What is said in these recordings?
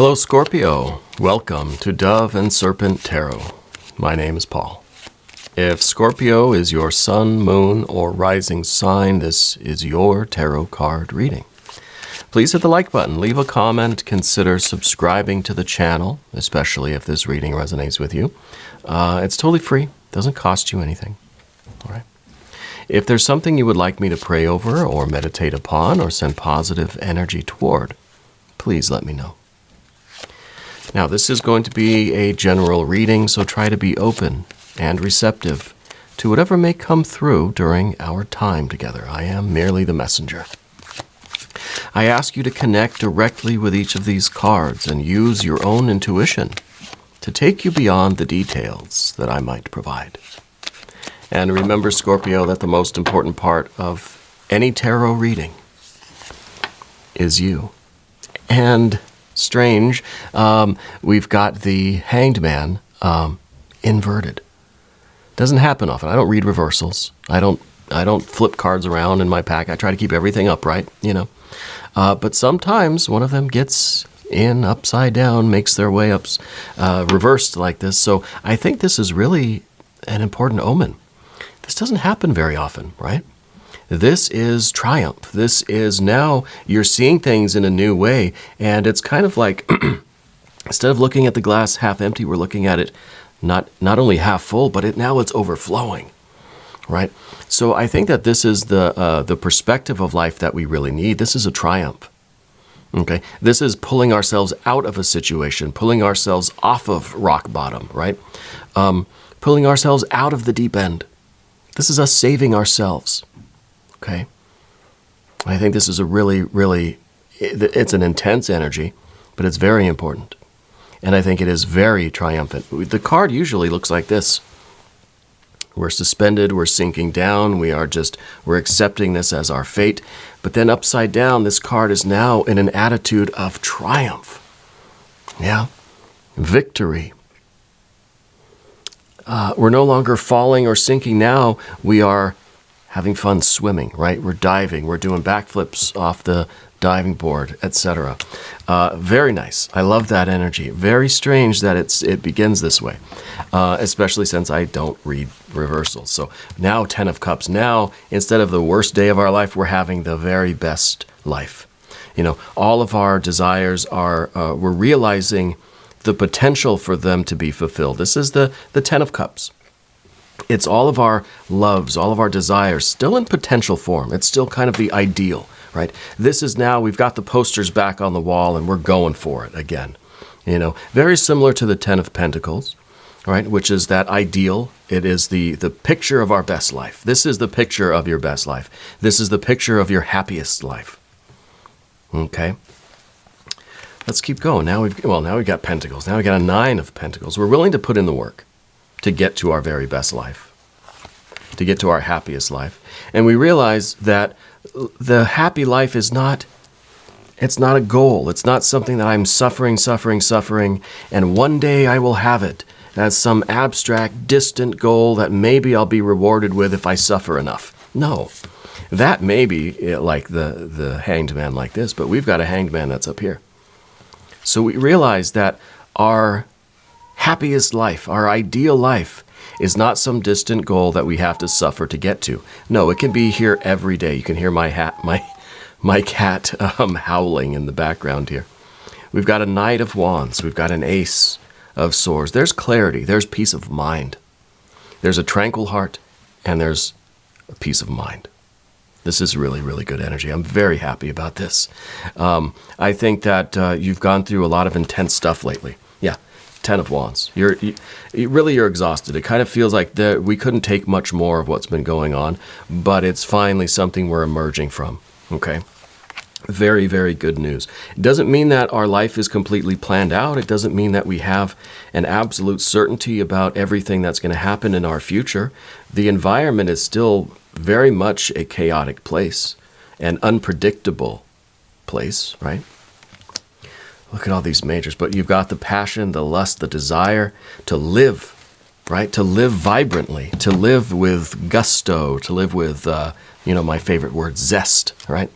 Hello, Scorpio. Welcome to Dove and Serpent Tarot. My name is Paul. If Scorpio is your sun, moon, or rising sign, this is your tarot card reading. Please hit the like button, leave a comment, consider subscribing to the channel, especially if this reading resonates with you. It's totally free, doesn't cost you anything. All right. If there's something you would like me to pray over or meditate upon or send positive energy toward, please let me know. Now, this is going to be a general reading, so try to be open and receptive to whatever may come through during our time together. I am merely the messenger. I ask you to connect directly with each of these cards and use your own intuition to take you beyond the details that I might provide. And remember, Scorpio, that the most important part of any tarot reading is you. And strange, we've got the Hanged Man inverted. Doesn't happen often. I don't read reversals. I don't flip cards around in my pack. I try to keep everything upright, but sometimes one of them gets in upside down, makes their way up reversed like this. So I think this is really an important omen. This doesn't happen very often, right? This is triumph. This is now you're seeing things in a new way. And it's kind of like, instead of looking at the glass half empty, we're looking at it not only half full, but now it's overflowing, right? So I think that this is the perspective of life that we really need. This is a triumph, okay? This is pulling ourselves out of a situation, pulling ourselves off of rock bottom, right? Pulling ourselves out of the deep end. This is us saving ourselves, okay? I think this is a really, it's an intense energy, but it's very important. And I think it is very triumphant. The card usually looks like this. We're suspended, we're sinking down, we're accepting this as our fate. But then upside down, this card is now in an attitude of triumph. Yeah, victory. We're no longer falling or sinking now. We are having fun swimming, right? We're diving. We're doing backflips off the diving board, etc. Very nice. I love that energy. Very strange that it begins this way, especially since I don't read reversals. So now 10 of Cups. Now, instead of the worst day of our life, we're having the very best life. All of our desires we're realizing the potential for them to be fulfilled. This is the 10 of Cups. It's all of our loves, all of our desires, still in potential form. It's still kind of the ideal, right? This is now, we've got the posters back on the wall and we're going for it again. Very similar to the 10 of Pentacles, right? Which is that ideal. It is the picture of our best life. This is the picture of your best life. This is the picture of your happiest life. Okay? Let's keep going. Now we've got Pentacles. Now we've got a 9 of Pentacles. We're willing to put in the work to get to our very best life, to get to our happiest life. And we realize that the happy life is it's not a goal. It's not something that I'm suffering, and one day I will have it. That's some abstract, distant goal that maybe I'll be rewarded with if I suffer enough. No, that may be like the Hanged Man like this, but we've got a Hanged Man that's up here. So we realize that our happiest life, our ideal life, is not some distant goal that we have to suffer to get to. No, it can be here every day. You can hear my cat howling in the background here. We've got a Knight of Wands. We've got an Ace of Swords. There's clarity. There's peace of mind. There's a tranquil heart, and there's a peace of mind. This is really, really good energy. I'm very happy about this. I think that you've gone through a lot of intense stuff lately. Yeah, 10 of Wands. You're exhausted. It kind of feels like we couldn't take much more of what's been going on, but it's finally something we're emerging from. Okay? Very, very good news. It doesn't mean that our life is completely planned out. It doesn't mean that we have an absolute certainty about everything that's going to happen in our future. The environment is still very much a chaotic place, an unpredictable place, right? Look at all these majors. But you've got the passion, the lust, the desire to live, right? To live vibrantly, to live with gusto, to live with my favorite word, zest, right?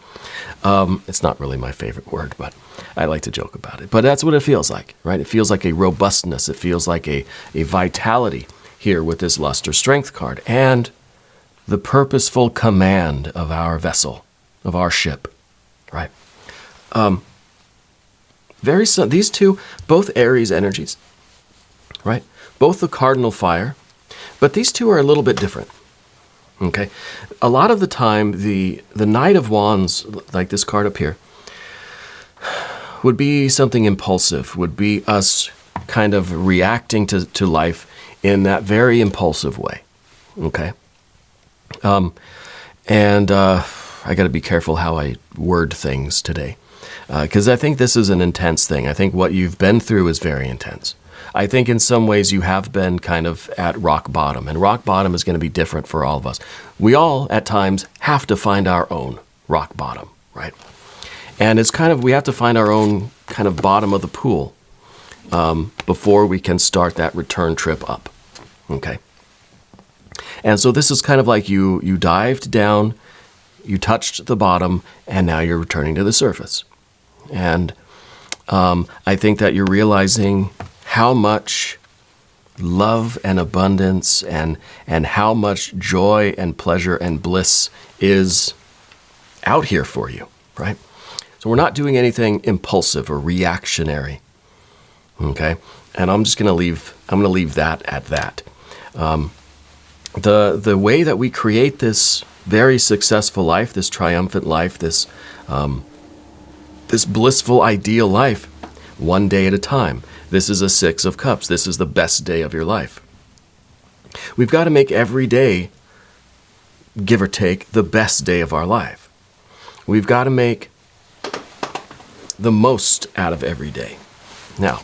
It's not really my favorite word, but I like to joke about it. But that's what it feels like, right? It feels like a robustness. It feels like a vitality here with this Luster Strength card. And the purposeful command of our vessel, of our ship, right? These two, both Aries energies, right? Both the cardinal fire, but these two are a little bit different. Okay, a lot of the time, the Knight of Wands, like this card up here, would be something impulsive, would be us kind of reacting to life in that very impulsive way. Okay, I got to be careful how I word things today, because I think this is an intense thing. I think what you've been through is very intense. I think in some ways you have been kind of at rock bottom, and rock bottom is going to be different for all of us. We all, at times, have to find our own rock bottom, right? And it's kind of, we have to find our own kind of bottom of the pool before we can start that return trip up, okay? And so this is kind of like you dived down, you touched the bottom, and now you're returning to the surface. And I think that you're realizing how much love and abundance and how much joy and pleasure and bliss is out here for you, right? So we're not doing anything impulsive or reactionary, okay? And I'm going to leave that at that. The way that we create this very successful life, this triumphant life, this blissful ideal life, one day at a time. This is a 6 of Cups. This is the best day of your life. We've got to make every day, give or take, the best day of our life. We've got to make the most out of every day. Now,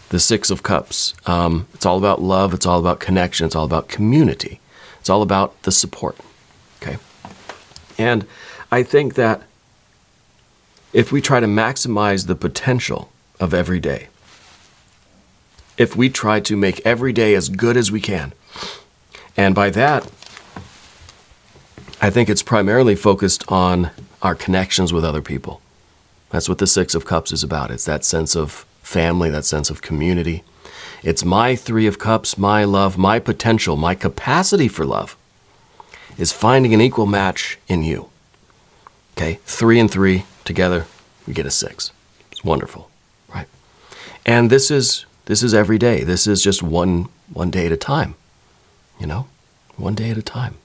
the 6 of Cups, it's all about love. It's all about connection. It's all about community. It's all about the support, okay? And I think that if we try to maximize the potential of every day, if we try to make every day as good as we can, and by that, I think it's primarily focused on our connections with other people. That's what the 6 of Cups is about. It's that sense of family, that sense of community. It's my 3 of Cups, my love, my potential, my capacity for love is finding an equal match in you. Okay, 3 and 3 together, we get a 6. It's wonderful, right? And this is every day. This is just one day at a time, one day at a time.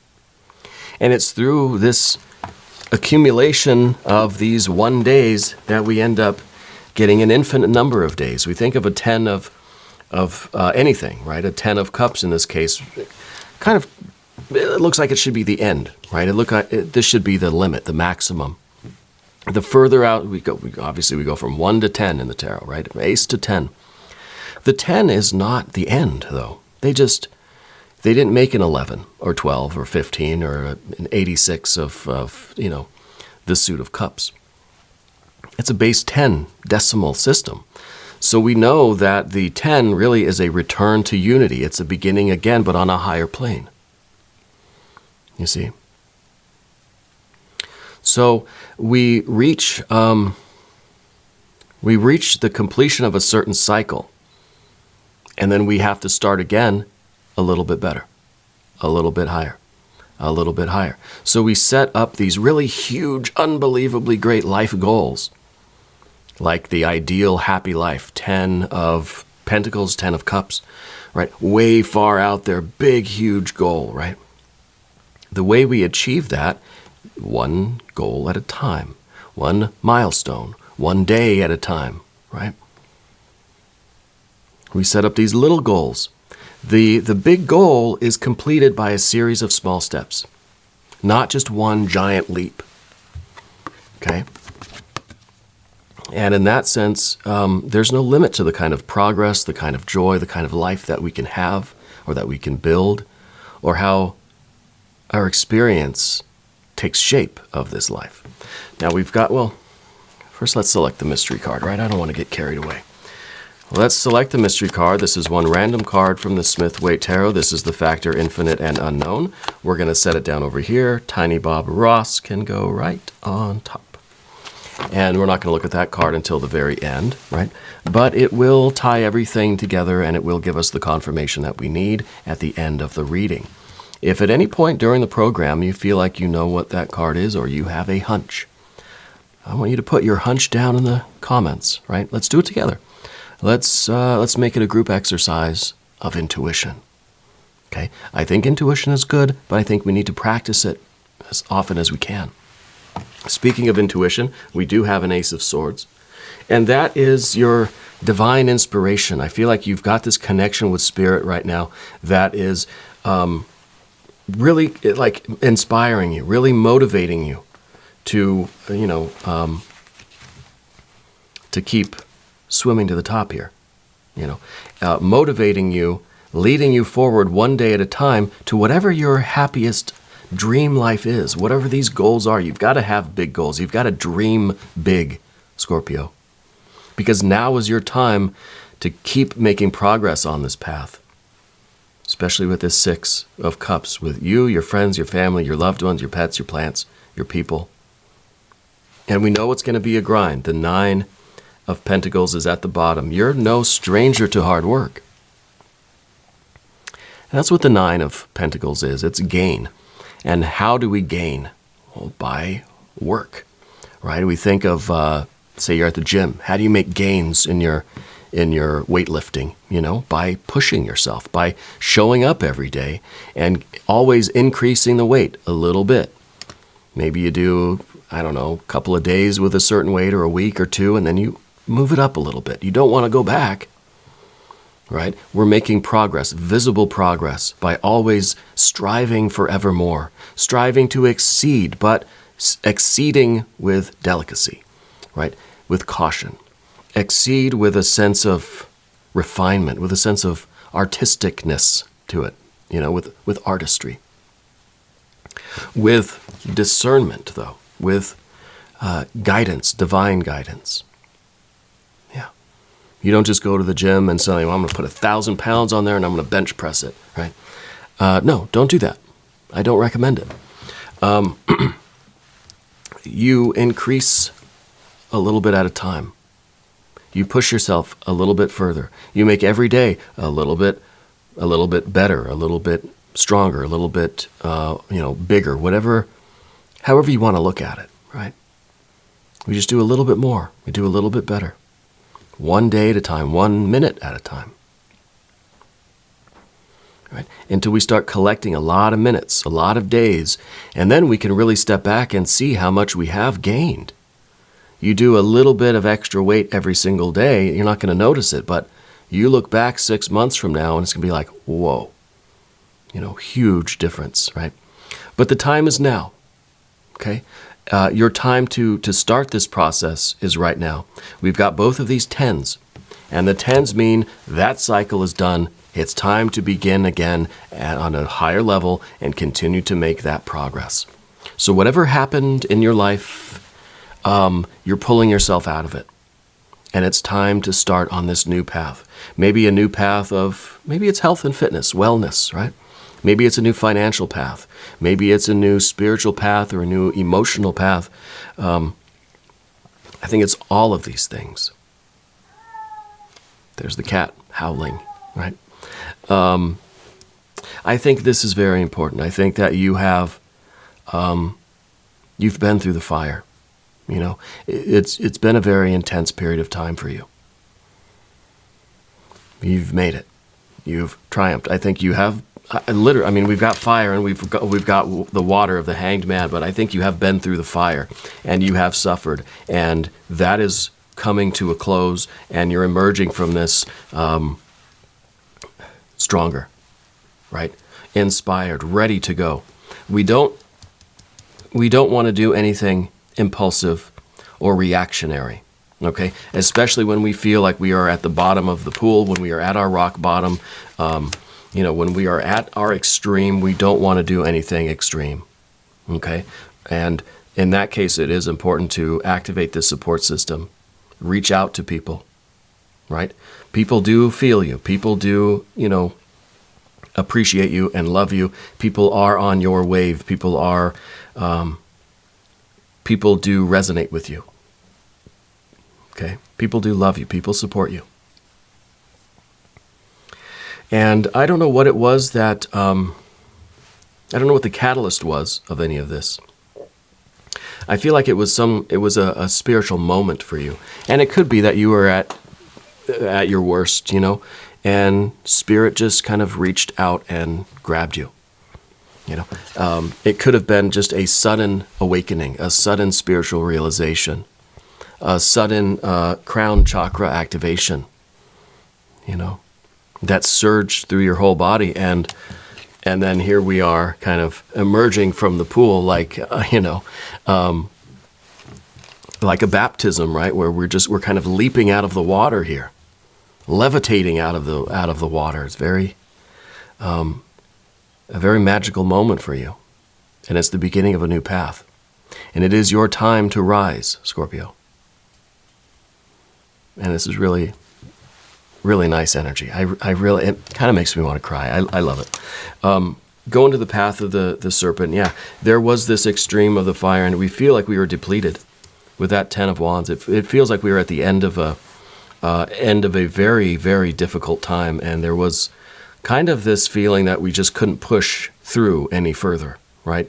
And it's through this accumulation of these 1 days that we end up getting an infinite number of days. We think of a 10 of anything, right? A 10 of Cups in this case, kind of, it looks like it should be the end, right? This should be the limit, the maximum. The further out we go, obviously we go from 1 to 10 in the tarot, right? Ace to 10. The 10 is not the end, though. They didn't make an 11 or 12 or 15 or an 86 of the suit of Cups. It's a base 10 decimal system. So we know that the 10 really is a return to unity. It's a beginning again, but on a higher plane. You see? So we reach the completion of a certain cycle, and then we have to start again a little bit better, a little bit higher, a little bit higher. So we set up these really huge, unbelievably great life goals, like the ideal happy life, 10 of Pentacles, 10 of Cups, right? Way far out there, big, huge goal, right? The way we achieve that, one goal at a time, one milestone, 1 day at a time, right? We set up these little goals. The big goal is completed by a series of small steps, not just one giant leap, okay? And in that sense, there's no limit to the kind of progress, the kind of joy, the kind of life that we can have or that we can build, or how our experience takes shape of this life. Now we've got, well, first let's select the mystery card, right? I don't want to get carried away. Let's select the mystery card. This is one random card from the Smith-Waite Tarot. This is the factor infinite and unknown. We're going to set it down over here. Tiny Bob Ross can go right on top. And we're not going to look at that card until the very end, right? But it will tie everything together and it will give us the confirmation that we need at the end of the reading. If at any point during the program you feel like you know what that card is or you have a hunch, I want you to put your hunch down in the comments, right? Let's do it together. Let's make it a group exercise of intuition. Okay? I think intuition is good, but I think we need to practice it as often as we can. Speaking of intuition, we do have an Ace of Swords, and that is your divine inspiration. I feel like you've got this connection with Spirit right now that is really like inspiring you, really motivating you to, to keep swimming to the top here, motivating you, leading you forward one day at a time to whatever your happiest dream life is, whatever these goals are. You've got to have big goals. You've got to dream big, Scorpio, because now is your time to keep making progress on this path, especially with this Six of Cups, with you, your friends, your family, your loved ones, your pets, your plants, your people. And we know it's going to be a grind. The Nine of Pentacles is at the bottom. You're no stranger to hard work. And that's what the Nine of Pentacles is. It's gain. And how do we gain? Well, by work, right? We think of, say you're at the gym. How do you make gains in your weightlifting? By pushing yourself, by showing up every day and always increasing the weight a little bit. Maybe you do, a couple of days with a certain weight or a week or two, and then you move it up a little bit. You don't want to go back. Right? We're making progress, visible progress, by always striving for ever more, striving to exceed, but exceeding with delicacy, right? With caution. Exceed with a sense of refinement, with a sense of artisticness to it, with artistry. With discernment, though, with guidance, divine guidance. You don't just go to the gym and say, I'm going to put 1,000 pounds on there and I'm going to bench press it, right? No, don't do that. I don't recommend it. You increase a little bit at a time. You push yourself a little bit further. You make every day a little bit better, a little bit stronger, a little bit, bigger, however you want to look at it, right? We just do a little bit more. We do a little bit better. One day at a time, 1 minute at a time. Right? Until we start collecting a lot of minutes, a lot of days, and then we can really step back and see how much we have gained. You do a little bit of extra weight every single day, you're not going to notice it, but you look back 6 months from now and it's going to be like, whoa, huge difference, right? But the time is now, okay? Your time to start this process is right now. We've got both of these 10s, and the 10s mean that cycle is done. It's time to begin again on a higher level and continue to make that progress. So whatever happened in your life, you're pulling yourself out of it, and it's time to start on this new path. Maybe a new path maybe it's health and fitness, wellness, right? Maybe it's a new financial path. Maybe it's a new spiritual path or a new emotional path. I think it's all of these things. There's the cat howling, right? I think this is very important. I think that you've been through the fire. It's been a very intense period of time for you. You've made it. You've triumphed. I think you have. We've got fire and we've got the water of the hanged man, but I think you have been through the fire and you have suffered, and that is coming to a close, and you're emerging from this stronger, right? Inspired, ready to go. We don't want to do anything impulsive or reactionary, okay? Especially when we feel like we are at the bottom of the pool, when we are at our rock bottom. When we are at our extreme, we don't want to do anything extreme, okay? And in that case, it is important to activate this support system. Reach out to people, right? People do feel you. People do, appreciate you and love you. People are on your wave. People do resonate with you. Okay? People do love you. People support you. And I don't know what it was that, I don't know what the catalyst was of any of this. I feel like it was a spiritual moment for you. And it could be that you were at your worst, and Spirit just kind of reached out and grabbed you. It could have been just a sudden awakening, a sudden spiritual realization, a sudden crown chakra activation, that surged through your whole body. And then here we are kind of emerging from the pool like, like a baptism, right? Where we're kind of leaping out of the water here, levitating out of the water. It's a very magical moment for you. And it's the beginning of a new path. And it is your time to rise, Scorpio. And this is really, really nice energy. It kind of makes me want to cry. I love it. Going to the path of the serpent, yeah, there was this extreme of the fire, and we feel like we were depleted with that 10 of Wands. It feels like we were at the end of a very, very difficult time, and there was kind of this feeling that we just couldn't push through any further, right?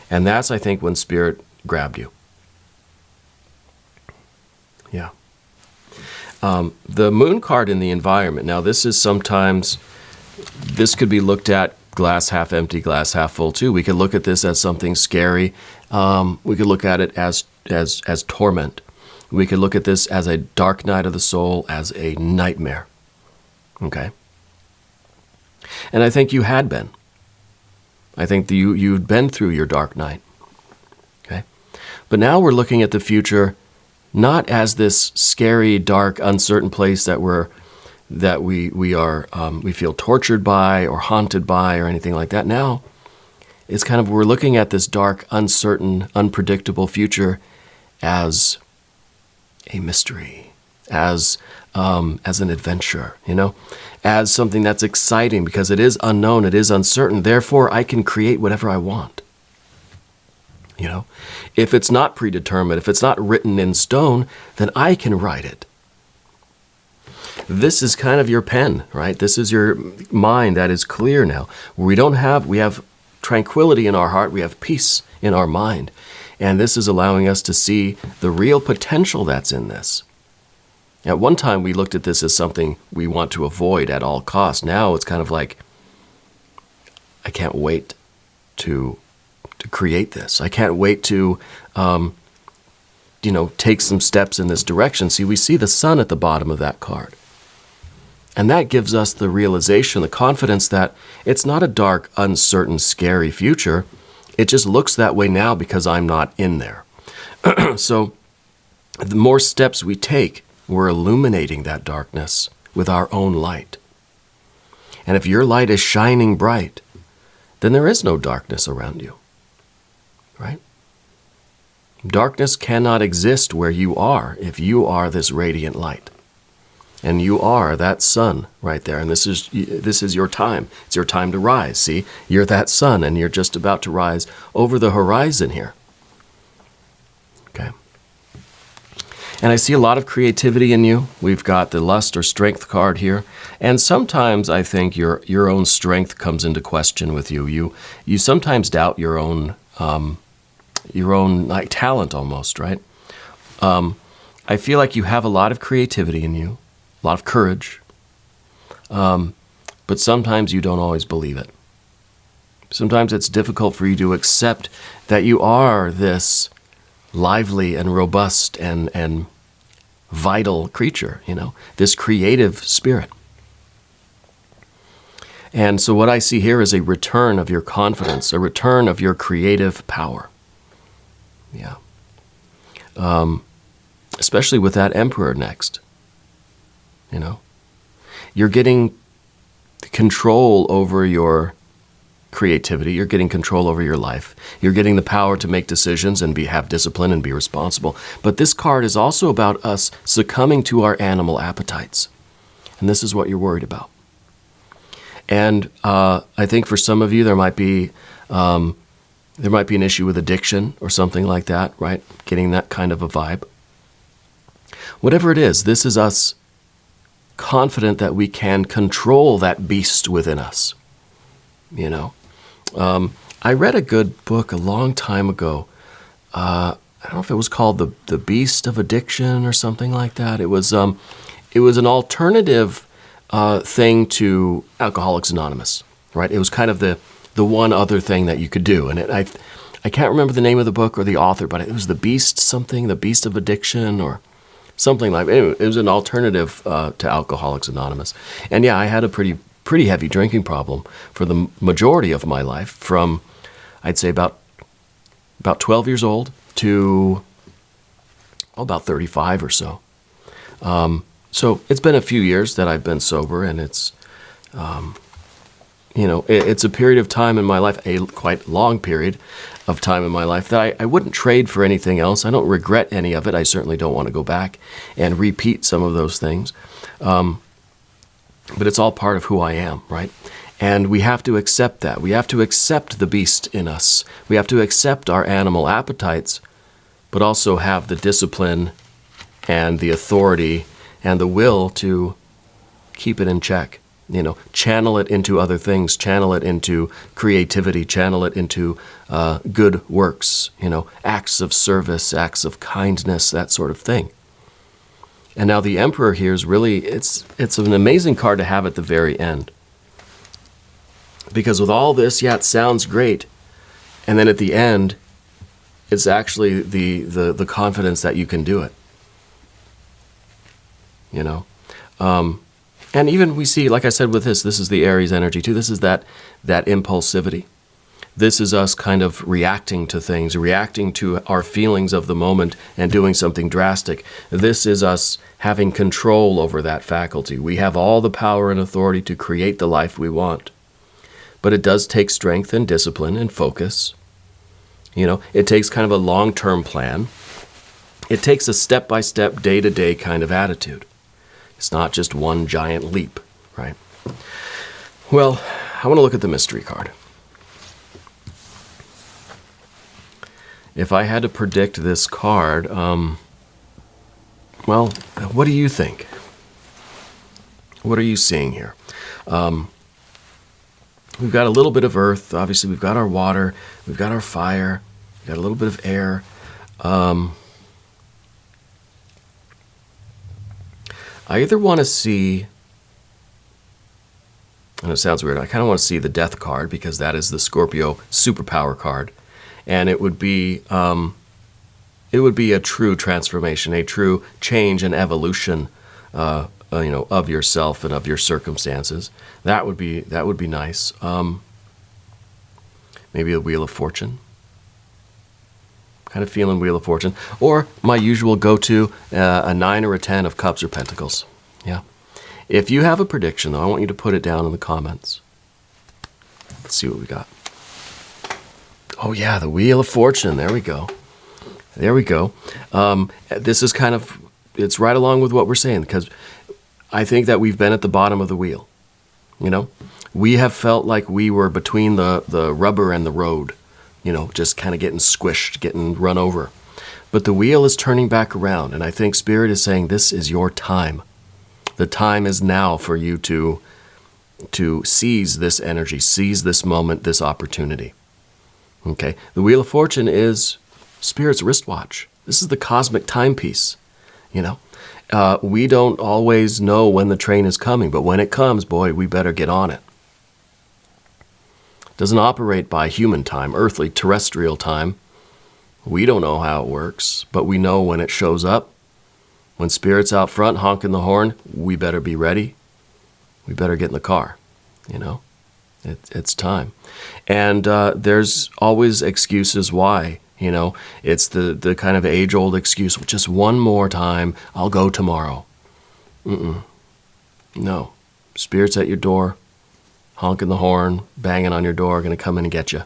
And that's, I think, when Spirit grabbed you. Yeah. The moon card in the environment. Now, this could be looked at glass half empty, glass half full too. We could look at this as something scary. We could look at it as torment. We could look at this as a dark night of the soul, as a nightmare. Okay? And I think you had been. I think you'd been through your dark night. Okay? But now we're looking at the future not as this scary, dark, uncertain place that we feel tortured by or haunted by or anything like that. Now, it's kind of, we're looking at this dark, uncertain, unpredictable future as a mystery, as an adventure, as something that's exciting because it is unknown, it is uncertain. Therefore, I can create whatever I want. If it's not predetermined, if it's not written in stone, then I can write it. This is kind of your pen, right? This is your mind that is clear now. We have tranquility in our heart, we have peace in our mind. And this is allowing us to see the real potential that's in this. At one time, we looked at this as something we want to avoid at all costs. Now it's kind of like, I can't wait to create this. I can't wait to, take some steps in this direction. See, we see the sun at the bottom of that card. And that gives us the realization, the confidence that it's not a dark, uncertain, scary future. It just looks that way now because I'm not in there. So the more steps we take, we're illuminating that darkness with our own light. And if your light is shining bright, then there is no darkness around you. Right? Darkness cannot exist where you are if you are this radiant light. And you are that sun right there. And this is your time. It's your time to rise. See, you're that sun and you're just about to rise over the horizon here. Okay. And I see a lot of creativity in you. We've got the lust or strength card here. And sometimes I think your own strength comes into question with you. You sometimes doubt your own like talent almost, right? I feel like you have a lot of creativity in you, a lot of courage, but sometimes you don't always believe it. Sometimes it's difficult for you to accept that you are this lively and robust and vital creature, this creative spirit. And so what I see here is a return of your confidence, a return of your creative power. Yeah. Especially with that emperor next. You're getting control over your creativity. You're getting control over your life. You're getting the power to make decisions and have discipline and be responsible. But this card is also about us succumbing to our animal appetites. And this is what you're worried about. And I think for some of you, there might be an issue with addiction or something like that, right? Getting that kind of a vibe. Whatever it is, this is us confident that we can control that beast within us. You know, I read a good book a long time ago. I don't know if it was called the Beast of Addiction or something like that. It was an alternative thing to Alcoholics Anonymous, right? It was kind of the one other thing that you could do, and I can't remember the name of the book or the author, but it was the Beast something, the Beast of Addiction or something like that. Anyway, it was an alternative to Alcoholics Anonymous. And yeah, I had a pretty heavy drinking problem for the majority of my life, from I'd say about 12 years old to about 35 or so. So it's been a few years that I've been sober, and it's it's a period of time in my life, a quite long period of time in my life, that I wouldn't trade for anything else. I don't regret any of it. I certainly don't want to go back and repeat some of those things. But it's all part of who I am, right? And we have to accept that. We have to accept the beast in us. We have to accept our animal appetites, but also have the discipline and the authority and the will to keep it in check. You know, channel it into other things, channel it into creativity, channel it into good works, acts of service, acts of kindness, that sort of thing. And now the Emperor here is really, it's an amazing card to have at the very end. Because with all this, yeah, it sounds great. And then at the end, it's actually the confidence that you can do it. And even we see, like I said with this is the Aries energy too. This is that impulsivity. This is us kind of reacting to things, reacting to our feelings of the moment and doing something drastic. This is us having control over that faculty. We have all the power and authority to create the life we want. But it does take strength and discipline and focus. It takes kind of a long-term plan. It takes a step-by-step, day-to-day kind of attitude. It's not just one giant leap, right? Well, I want to look at the mystery card. If I had to predict this card, well, what do you think? What are you seeing here? We've got a little bit of earth. Obviously, we've got our water. We've got our fire. We've got a little bit of air. I either want to see, and it sounds weird, I kind of want to see the Death card, because that is the Scorpio superpower card. And it would be a true transformation, a true change and evolution, of yourself and of your circumstances. That would be nice. Maybe the Wheel of Fortune. Kind of feeling Wheel of Fortune. Or my usual go-to, a 9 or a 10 of Cups or Pentacles. Yeah. If you have a prediction, though, I want you to put it down in the comments. Let's see what we got. Oh, yeah, the Wheel of Fortune. There we go. There we go. This is kind of, it's right along with what we're saying, because I think that we've been at the bottom of the wheel. We have felt like we were between the rubber and the road. Just kind of getting squished, getting run over. But the wheel is turning back around, and I think Spirit is saying this is your time. The time is now for you to seize this energy, seize this moment, this opportunity. Okay? The Wheel of Fortune is Spirit's wristwatch. This is the cosmic timepiece. We don't always know when the train is coming, but when it comes, boy, we better get on it. Doesn't operate by human time, earthly, terrestrial time. We don't know how it works, but we know when it shows up. When Spirit's out front honking the horn, we better be ready. We better get in the car. It's time. And there's always excuses why. It's the kind of age-old excuse, just one more time, I'll go tomorrow. No. Spirit's at your door, honking the horn, banging on your door, going to come in and get you.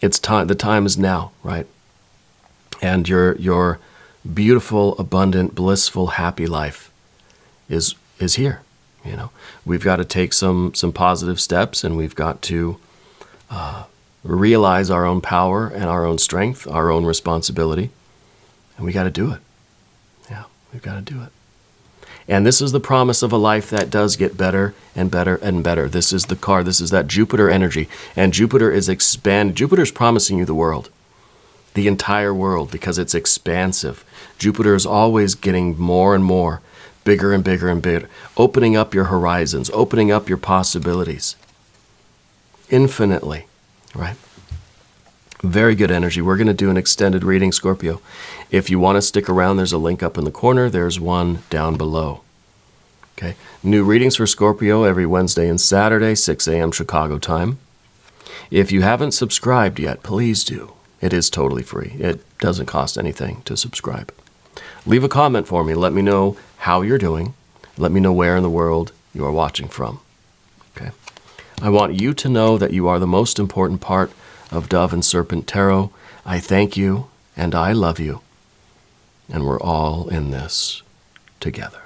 It's time. The time is now, right? And your beautiful, abundant, blissful, happy life is is here. We've got to take some positive steps, and we've got to realize our own power and our own strength, our own responsibility, and we got to do it. Yeah, we've got to do it. And this is the promise of a life that does get better and better and better. This is the card. This is that Jupiter energy. And Jupiter is Jupiter's promising you the world, the entire world, because it's expansive. Jupiter is always getting more and more, bigger and bigger and bigger, opening up your horizons, opening up your possibilities infinitely, right? Very good energy. We're going to do an extended reading, Scorpio. If you want to stick around, there's a link up in the corner. There's one down below. Okay. New readings for Scorpio every Wednesday and Saturday, 6 a.m. Chicago time. If you haven't subscribed yet, please do. It is totally free. It doesn't cost anything to subscribe. Leave a comment for me. Let me know how you're doing. Let me know where in the world you are watching from. Okay. I want you to know that you are the most important part of Dove and Serpent Tarot. I thank you and I love you. And we're all in this together.